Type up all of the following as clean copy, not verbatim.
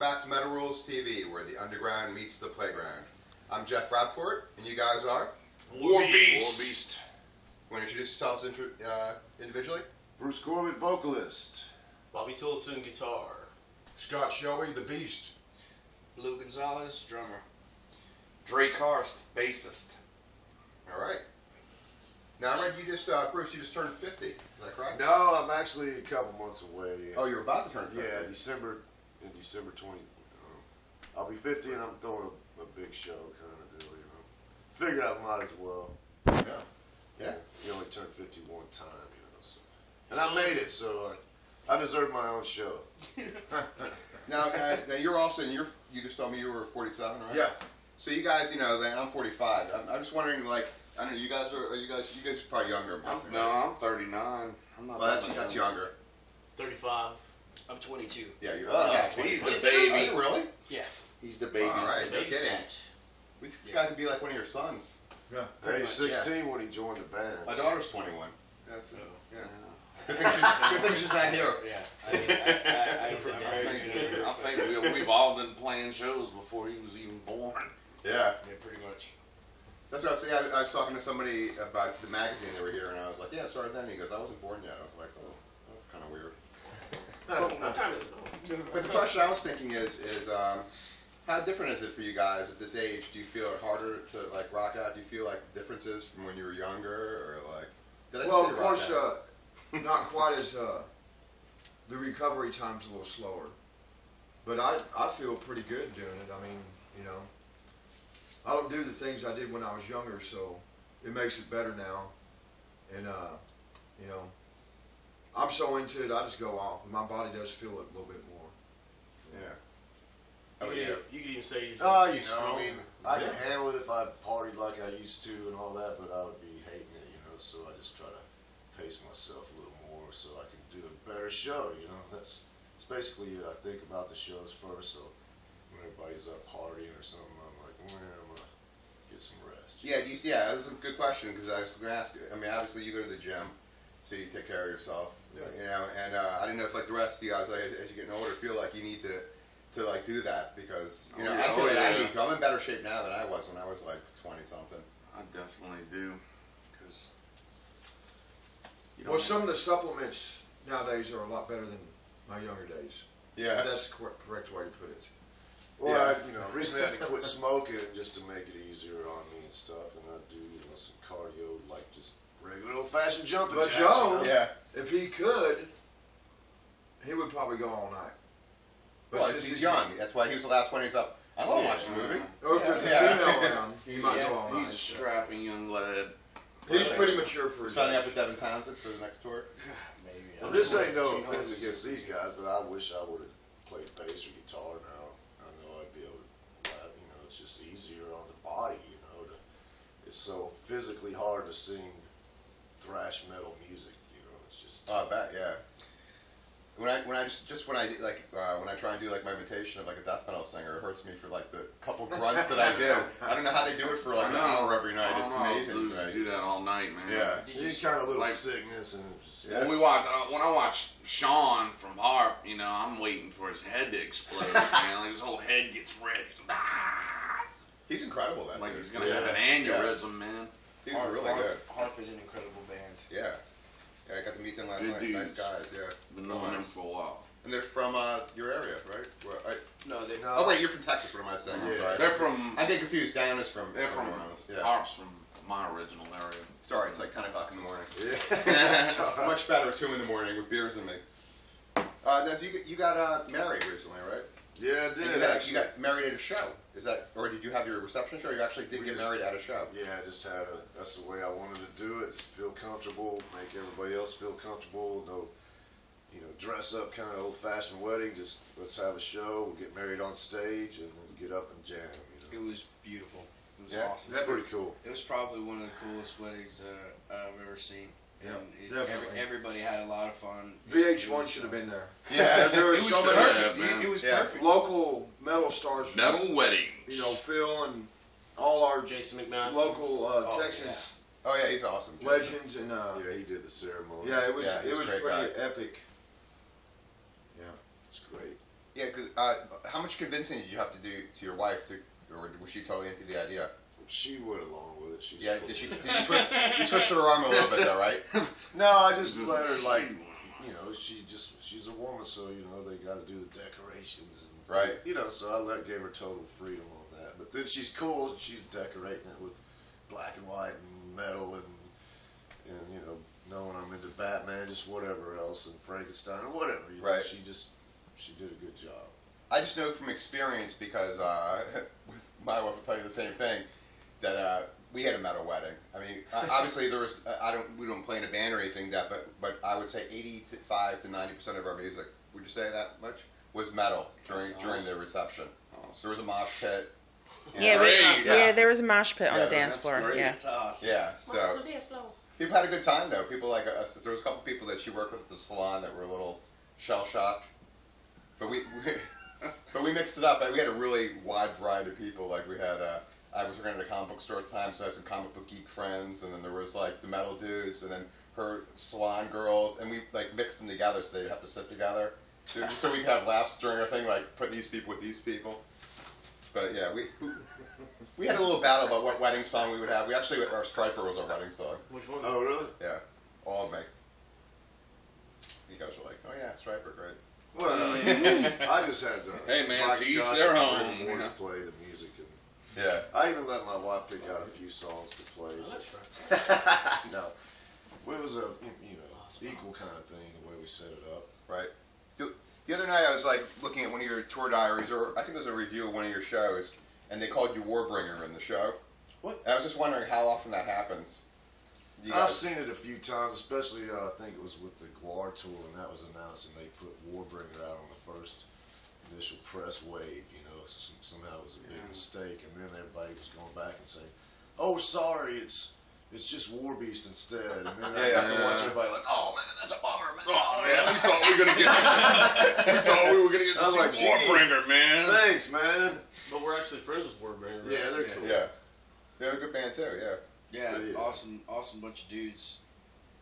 Back to Metal Rules TV, where the underground meets the playground. I'm Jeff Rapport, and you guys are? Warbeast. Want to introduce yourselves individually? Bruce Corbett, vocalist. Bobby Tillotson, guitar. Scott Shelby, the Beast. Lou Gonzalez, drummer. Drake Karst, bassist. All right. Now, I read you just, Bruce, you just turned 50. Is that correct? No, I'm actually a couple months away. Oh, you're about to turn 50? Yeah, in December 20. I'll be 50 and I'm throwing a big show kind of deal, you know. Figured I might as well. Yeah. Yeah. You only turn 50 one time, you know. So. And I made it, so I deserve my own show. Now you're also, you just told me you were 47, right? Yeah. So you guys, you know, I'm 45. I'm just wondering, like, I don't know, you guys are probably younger, I'm guessing. No, I'm 39. I'm not. Well, that's younger. 35. I'm 22. Yeah, you're. He's Are the baby. you really? Yeah. He's the baby. All right, The no baby kidding. snatch. This guy could be like one of your sons. Yeah. Hey, he's 16 when he joined the band. My daughter's 21. That's it. Oh. Yeah. Good thing she's not here. Yeah. I think we've all been playing shows before he was even born. Yeah. Yeah, pretty much. That's what I was saying. I was talking to somebody about the magazine they were here, and I was like, "Yeah, it started then." He goes, "I wasn't born yet." I was like, "Oh, that's kind of weird." What time is it? But the question I was thinking is how different is it for you guys at this age? Do you feel it harder to like rock out? Do you feel like the differences from when you were younger, or like? Did I just Well, say of rock course, out? not quite as the recovery time's a little slower, but I feel pretty good doing it. I mean, you know, I don't do the things I did when I was younger, so it makes it better now. And you know, I'm so into it, I just go off. My body does feel it a little bit more. Yeah. You could even say I mean, I can handle it if I partied like I used to and all that, but I would be hating it, you know, so I just try to pace myself a little more so I can do a better show, you know. That's basically it. I think about the shows first, so when everybody's up partying or something, I'm like, well, I'm going to get some rest. Yeah, that's a good question, because I was going to ask you. I mean, obviously you go to the gym, so you take care of yourself, you know, and I didn't know if like the rest of you guys, like, as you're getting older, feel like you need to like do that, because, you know, I feel like I need to. I'm in better shape now than I was when I was like 20 something. I definitely do, because Well, some of the supplements nowadays are a lot better than my younger days. Yeah. If that's the correct way to put it. Well, Yeah. I recently had to quit smoking just to make it easier on me and stuff, and I do, you know, some cardio, like just regular old-fashioned jumping But jacks, Joe, you know? Yeah. if he could, he would probably go all night. But Well, since he's young. That's why he was the last one. He's up. I love watching the movie. Or if there's a Yeah. female around, he might go all night. he's a strapping young lad. He's pretty mature for his Signing age. up with Devin Townsend for the next tour. Maybe. Well, this ain't no offense against these guys, but I wish I would have played bass or guitar now. I know I'd be able to, you know, it's just easier on the body, you know. It's so physically hard to sing thrash metal music, you know. It's just Oh, I tough. bet, yeah. When I try and do like my imitation of like a death metal singer, it hurts me for like the couple grunts that I do. I don't know how they do it for like an hour every night. It's amazing. Dudes do that all night, man. Yeah. You kind of little like- sickness and just, Yeah. When I watch Sean from Harp, you know, I'm waiting for his head to explode. Man, like his whole head gets red. He's incredible. That Like dude. he's gonna have an aneurysm, man. He's really good. Harp is an incredible band. Yeah. Yeah, I got to meet them last Good night. dudes. Nice guys. Yeah. Been knowing him for a while. And they're from your area, right? No, they're No. Oh wait, you're from Texas. What am I saying? I'm Yeah. sorry. They're from. I get confused. Down is from. They're from. New Orleans. Yeah. Harp's from my original area. Sorry, it's like 10 o'clock in the morning. yeah. Much better at 2 in the morning with beers than me. Nez, you got married recently, right? Yeah, I And did you actually. got married at a show. Is that, or did you have your reception show? Or you actually did get married at a show. Yeah, I just had that's the way I wanted to do it. Just feel comfortable, make everybody else feel comfortable. No, you know, dress up kind of old-fashioned wedding. Just let's have a show. We'll get married on stage and we'll get up and jam. You know, It was beautiful. It was Yeah. awesome. it's pretty cool. It was probably one of the coolest weddings I've ever seen. Yeah, And definitely. everybody had a lot of fun. VH1 should have been there. Yeah. There was It was so many perfect. man. It was Yeah. perfect. local metal stars. Metal weddings. You know, Phil and all our Jason McNabb. local Texas Oh yeah, he's awesome. legends and Yeah, he did the ceremony. yeah, it was Yeah, he's it a was great pretty guy. epic. Yeah. It's great. Yeah, because how much convincing did you have to do to your wife, or was she totally into the idea? She went along with it. She's Yeah, cool. did you twist her arm a little bit though, right? No, I just let her, like, you know, she's a woman, so, you know, they got to do the decorations. And, Right. You know, so I gave her total freedom on that. But then she's cool. She's decorating it with black and white and metal and you know, knowing I'm into Batman, just whatever else, and Frankenstein or whatever. You know, Right. she did a good job. I just know from experience because with my wife will tell you the same thing that we had a metal wedding. I mean, obviously there was we don't play in a band or anything but I would say 85 to 90% of our music. Would you say that much? Was metal during the reception. So there was a mosh pit. Yeah, Great. there was a mosh pit on Yeah, the dance That's floor. great. Yeah. That's awesome. Yeah, so the dance floor. people had a good time though. People like there was a couple people that she worked with at the salon that were a little shell shocked, but we mixed it up. We had a really wide variety of people. Like we had I was working at a comic book store at the time, so I had some comic book geek friends, and then there was like the metal dudes, and then her salon girls, and we like mixed them together so they'd have to sit together. Just so we could have laughs during our thing, like put these people with these people. But yeah, we had a little battle about what wedding song we would have. We actually, our Striper was our wedding song. Which one? Oh, really? Yeah, all of me. You guys were like, oh yeah, Striper, great. Well, I just had the Hey, man, Mike to each Scott their and own, Rigor you Mortis know. play the music, and Yeah. I even let my wife pick out a few songs to play. Oh, that's right. No, it was a equal kind of thing the way we set it up. Right. The other night I was like looking at one of your tour diaries, or I think it was a review of one of your shows, and they called you Warbringer in the show. What? And I was just wondering how often that happens. You I've guys, seen it a few times, especially I think it was with the Guar tour, and that was announced, and they put Warbringer out on the first initial press wave. You know, somehow it was a big mistake, and then everybody was going back and saying, "Oh, sorry, it's just Warbeast instead." And then I got to watch everybody like, "Oh man, that's a bummer, man." Oh man, we thought we were gonna get. I was like, to see Warbringer, man. Thanks, man. But we're actually friends with Warbringer. Right? Yeah, they're cool. yeah. They're a good band too, yeah. Yeah, Yeah. awesome bunch of dudes.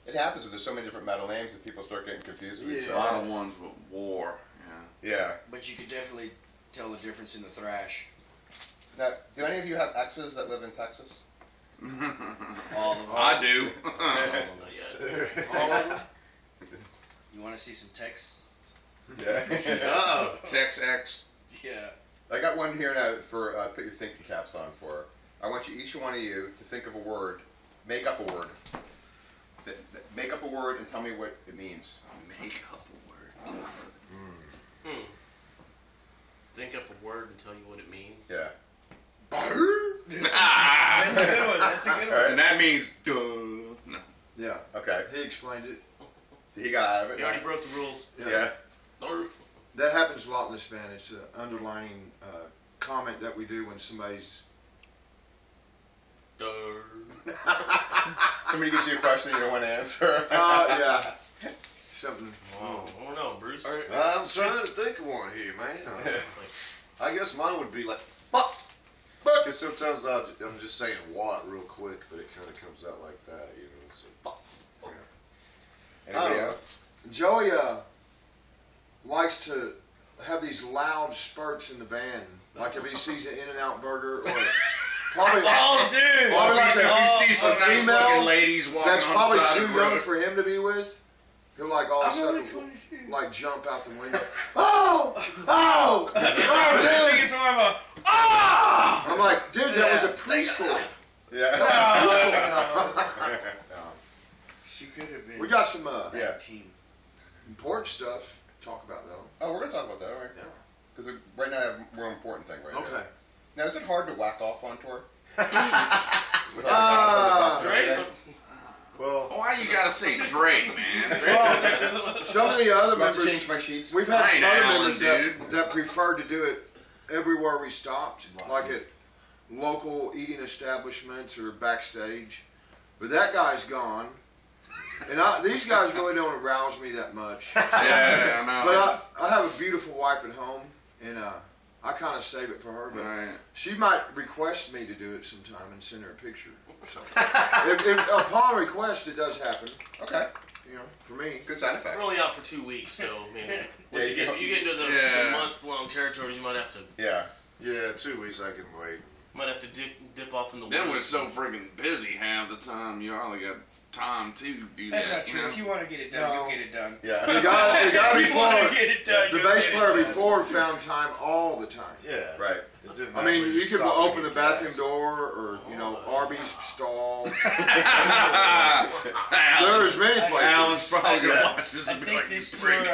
It happens that there's so many different metal names that people start getting confused with each A other. lot of ones with war. Yeah. But you could definitely tell the difference in the thrash. Now, do any of you have exes that live in Texas? All of them. I do. Not yet. All of them. You want to see some text? Yeah. Tex X. Yeah. I got one here now for put your thinking caps on for. I want you, each one of you, to think of a word, make up a word. Make up a word and tell me what it means. Make up a word. Think up a word and tell you what it means. Yeah. That's a good one. That's a good one. And that means duh. No. Yeah. Okay. He explained it. So he got it. You already broke the rules. Yeah. Or That happens a lot in this band. It's an underlining comment that we do when somebody's. Somebody gives you a question you don't want to answer. Yeah. Something. I don't know, Bruce. I'm trying to think of one here, man. I guess mine would be like, fuck. Because sometimes I'm just saying what real quick, but it kind of comes out like that, you know. So, fuck. Anybody else? Joey likes to have these loud spurts in the van, like if he sees an In-N-Out burger, or probably, Oh, dude! probably like If you see some a nice female looking ladies walking that's on probably the side too of the young road. for him to be with. He'll like all of a I'm only sudden 22. like jump out the window. Oh! Oh! I think it's more of a ah! I'm like, dude, that was a preschool. Yeah. She could have been. We got some Yeah. 19. important stuff to talk about though. Oh, we're going to talk about that, right? Yeah. Because right now I have a more important thing right now. Okay. Now, is it hard to whack off on tour? With Right? Well, Why you gotta say Dre, man? Well, some of the other I'm about to members, change my sheets. we've had I some ain't other Alan, members dude. that preferred to do it everywhere we stopped, like at local eating establishments or backstage. But that guy's gone. And these guys really don't arouse me that much. Yeah, I know. But I have a beautiful wife at home, and I kind of save it for her. But Right. she might request me to do it sometime and send her a picture. So, if upon request, it does happen. Okay. for me. Good side effect. We're only out for 2 weeks, so I mean, Yeah, once you get into the Yeah. month-long territories, you might have to Yeah, 2 weeks I can wait. dip off in the Then we're woods. so freaking busy half the time. You hardly got time to do That's that. not true. you know? If you want to get it done, No. you'll get it done. Yeah. The guy If you want before, to get it done, the you'll bass get it player done. before found time all the time. Yeah. Right. It didn't I matter mean, when you could stop open and the get bathroom gas. door or, Arby's stall. Alan's- There's many places. Alan's probably gonna Yeah. watch this I and be think like, this "You tour, freak."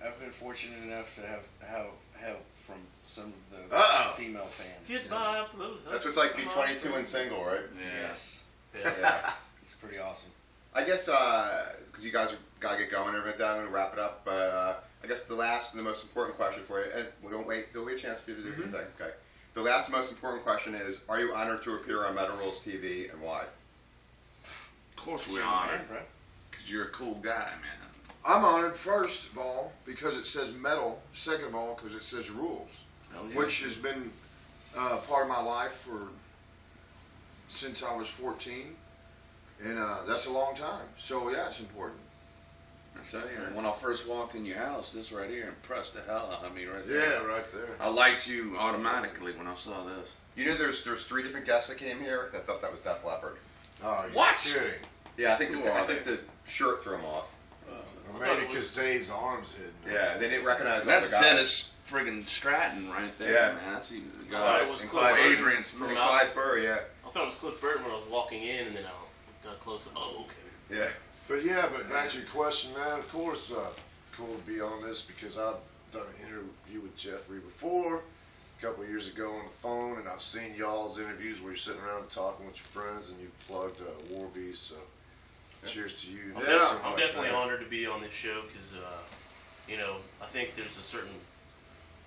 I've been fortunate enough to have help from some of the Uh-oh. female fans. Goodbye. That's what's like be 22 and single, right? Yeah. Yes, Yeah. it's pretty awesome. I guess because you guys gotta get going and everything, I'm gonna wrap it up. But I guess the last and the most important question for you, and we don't wait. There'll be a chance for you to do your thing. Okay. The last and most important question is: are you honored to appear on Metal Rules TV, and why? Of course we're Sure, honored, man, bro. because you're a cool guy, man. I'm honored, first of all, because it says metal. Second of all, because it says rules, Hell yeah. which has been part of my life since I was 14. And that's a long time. So, yeah, it's important. I tell you, when I first walked in your house, this right here impressed the hell out of me right there. Yeah, right there. I liked you automatically when I saw this. You know, there's 3 different guests that came here that thought that was Def Leppard. Oh, you're What? kidding. Yeah, I think Who the, I are think the shirt threw them off. Well, thought maybe it was- because Dave's arms hidden. Yeah, they didn't recognize all That's the guys. Dennis friggin' Stratton right there, Yeah. man. That's the I guy. thought it was and Cliff Clive Burton Adrian's from And out. Clive Burr, yeah. I thought it was Cliff Burton when I was walking in, and then I got close. Oh, okay. Yeah. But back to your question, man. Of course, cool to be on this because I've done an interview with Jeffrey before, a couple of years ago on the phone, and I've seen y'all's interviews where you're sitting around talking with your friends and you plugged Warbeast. So, cheers to you. I'm, Yeah. def- so I'm much, definitely man. honored to be on this show because, I think there's a certain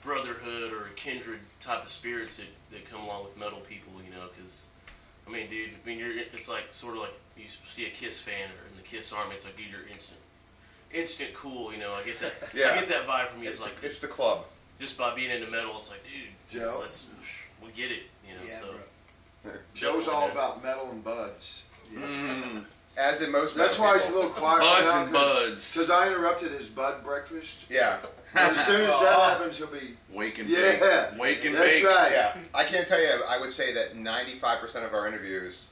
brotherhood or kindred type of spirits that come along with metal people, because, dude, it's like sort of like you see a Kiss fan or in the Kiss Army, it's like, dude, you're instant cool, I get that. Yeah. I get that vibe from you. It's, It's like it's the club. just by being into metal, it's like, dude, Joe? we get it, Yeah, so. bro. Joe's Definitely, all man. about metal and buds. Mm, As in most That's metal why he's a people. little quiet buds now, and buds. Because I interrupted his bud breakfast. Yeah. And as soon as that happens, he'll be, Wake and yeah, bake. Wake and that's bake. right. Yeah. I can't tell you, I would say that 95% of our interviews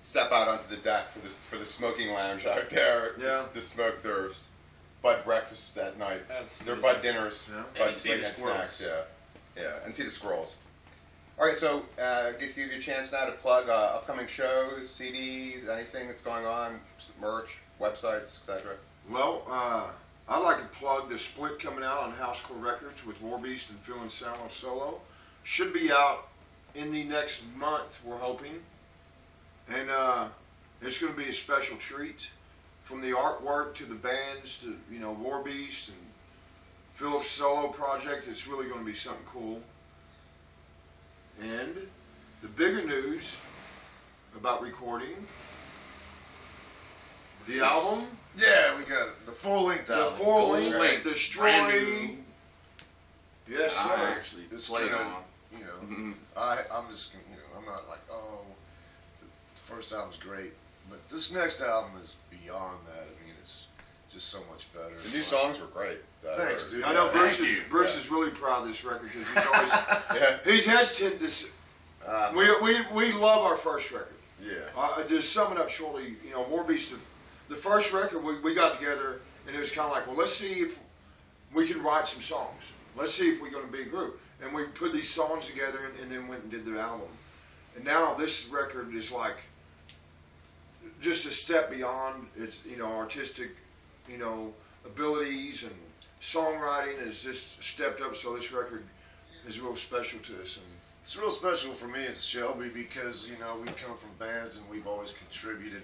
step out onto the deck for the smoking lounge out there Yeah. to smoke their bud breakfasts at night. Absolutely. Their bud dinners, Yeah. And bud you see late the night squirrels. snacks, yeah. And see the squirrels. All right, so give you a chance now to plug upcoming shows, CDs, anything that's going on, merch, websites, etc. Well, I'd like to plug the split coming out on Housecore Records with Warbeast and Phil Anselmo solo. Should be out in the next month, we're hoping. And it's going to be a special treat. From the artwork to the bands to, Warbeast and Philip's solo project, it's really going to be something cool. And the bigger news about recording, the album, Yeah, we got the full-length the album. full-length, Full-length, Destroy. brand new. Yes, I sir. actually It's played gonna, on. I'm just, I'm not like, oh, the first album's great, but this next album is beyond that. It's just so much better. The new songs were great. Thanks, dude. I know Thank you. Bruce is really proud of this record because he's always Yeah. he's hesitant to. We love our first record. Yeah. To sum it up shortly, Warbeast, the first record we got together and it was kind of like, well, let's see if we can write some songs. Let's see if we're going to be a group. And we put these songs together and then went and did the album. And now this record is like just a step beyond its, artistic, abilities, and songwriting has just stepped up. So this record is real special to us. And It's real special for me and Shelby because, we come from bands and we've always contributed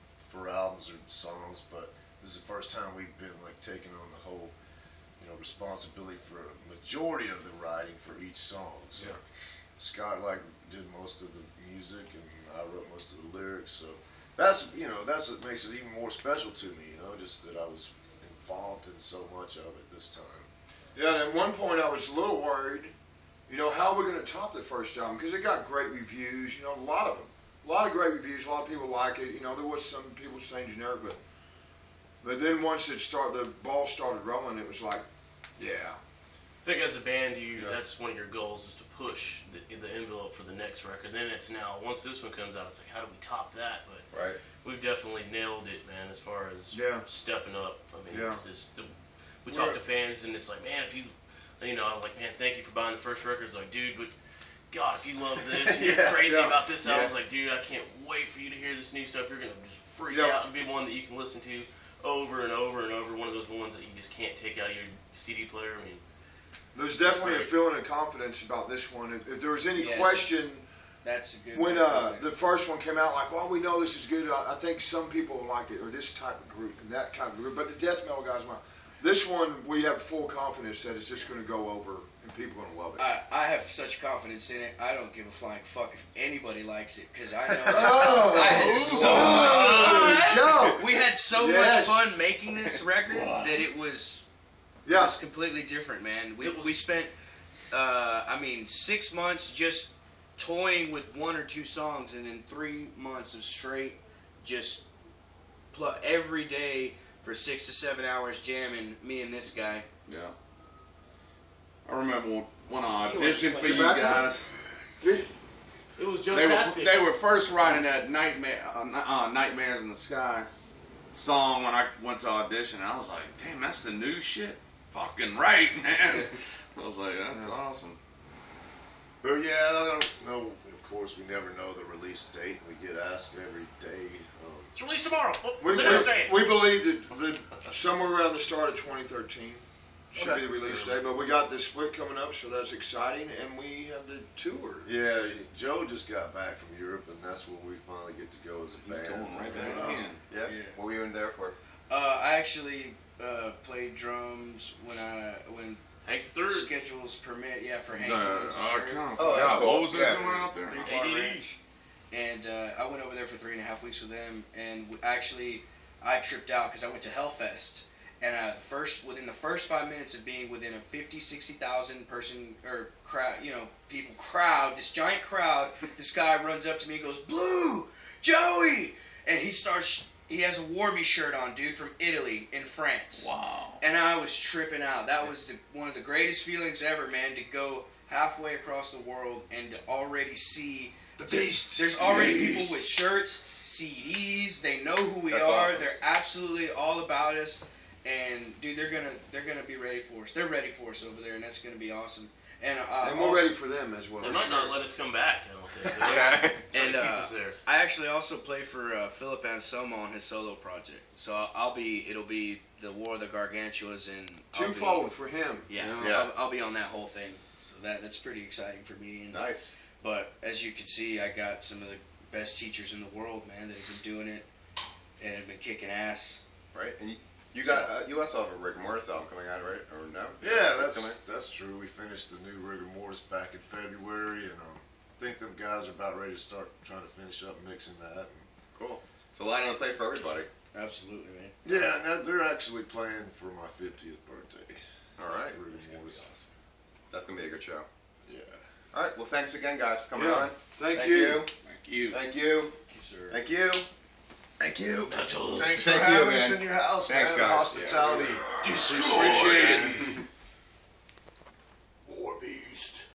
for albums or songs, but this is the first time we've been taking on the whole, responsibility for a majority of the writing for each song. So Scott did most of the music and I wrote most of the lyrics. So that's what makes it even more special to me, just that I was involved in so much of it this time. yeah, and at one point I was a little worried, how are we going to top the first album? Because it got great reviews, a lot of them. A lot of great reviews, a lot of people like it. There was some people saying generic, but But then once the ball started rolling, it was like, yeah. I think as a band, that's one of your goals is to push the envelope for the next record. Then it's now, once this one comes out, it's like, how do we top that? But Right. we've definitely nailed it, man, as far as stepping up. I mean, it's just, we talk to fans, and it's like, man, if you know, I'm like, man, thank you for buying the first record. It's like, dude, but God, if you love this and you're crazy about this album, I was like, dude, I can't wait for you to hear this new stuff. You're going to just freak out and be one that you can listen to over and over and over. One of those ones that you just can't take out of your CD player. I mean, there's definitely a feeling of confidence about this one. If there was any question, that's a good when the first one came out, like, well, we know this is good. I think some people like it, or this type of group and that kind of group. But the death metal guys, this one, we have full confidence that it's just going to go over and people are going to love it. I have such confidence in it. I don't give a flying fuck if anybody likes it, because I know I had so much fun. Joe. We had so much fun making this record that it was completely different, man. We spent 6 months just toying with 1 or 2 songs, and then 3 months of straight just every day for 6 to 7 hours jamming, me and this guy. Yeah. I remember when I auditioned for you guys. it was fantastic. They were first writing that Nightmares in the Sky song when I went to audition. I was like, damn, that's the new shit. Fucking right, man. I was like, that's awesome. But yeah, I don't know. Of course, we never know the release date. We get asked every day. It's released tomorrow. We believe that somewhere around the start of 2013 should be the release day. But we got the split coming up, so that's exciting. And we have the tour. Yeah, Joe just got back from Europe, and that's when we finally get to go as a band. He's doing right back again. Yeah. What were you in there for? I actually played drums when Hank the Third schedules permit. Yeah, for Hank the Third. What was it doing out there? ADD. And I went over there for 3.5 weeks with them, and I tripped out because I went to Hellfest, and within the first 5 minutes of being within a 50,000-60,000 person or crowd, people crowd, this giant crowd, this guy runs up to me and goes, "Blue, Joey," and he has a Warbeast shirt on, dude, from Italy in France. Wow. And I was tripping out. That was one of the greatest feelings ever, man, to go halfway across the world and to already see The Beast. There's already people with shirts, CDs. They know who we are. Awesome. They're absolutely all about us. And dude, they're gonna be ready for us. They're ready for us over there, and that's gonna be awesome. And we're ready for them as well. They might not let us come back, I don't think. And keep us there. I actually also play for Philip Anselmo on his solo project. So it'll be the War of the Gargantuas and Twofold for him. Yeah. I'll be on that whole thing. So that's pretty exciting for me. And, Nice. But as you can see, I got some of the best teachers in the world, man, that have been doing it and have been kicking ass. Right. And you also have a Rigor Mortis album coming out, right? Or no? Yeah, that's true. We finished the new Rigor Mortis back in February, and I think them guys are about ready to start trying to finish up mixing that. Cool. So line on the play for everybody. Absolutely, man. Yeah, now they're actually playing for my 50th birthday. All right. That's gonna be awesome. That's going to be a good show. Yeah. All right. Well, thanks again, guys, for coming Yeah. on. Thank you. Thank you. Thank you. Thank you, sir. Thank you. Thank you. That's all. Thanks for Thank you, having us man. in your house, Thanks, man. guys. Hospitality. Appreciate it.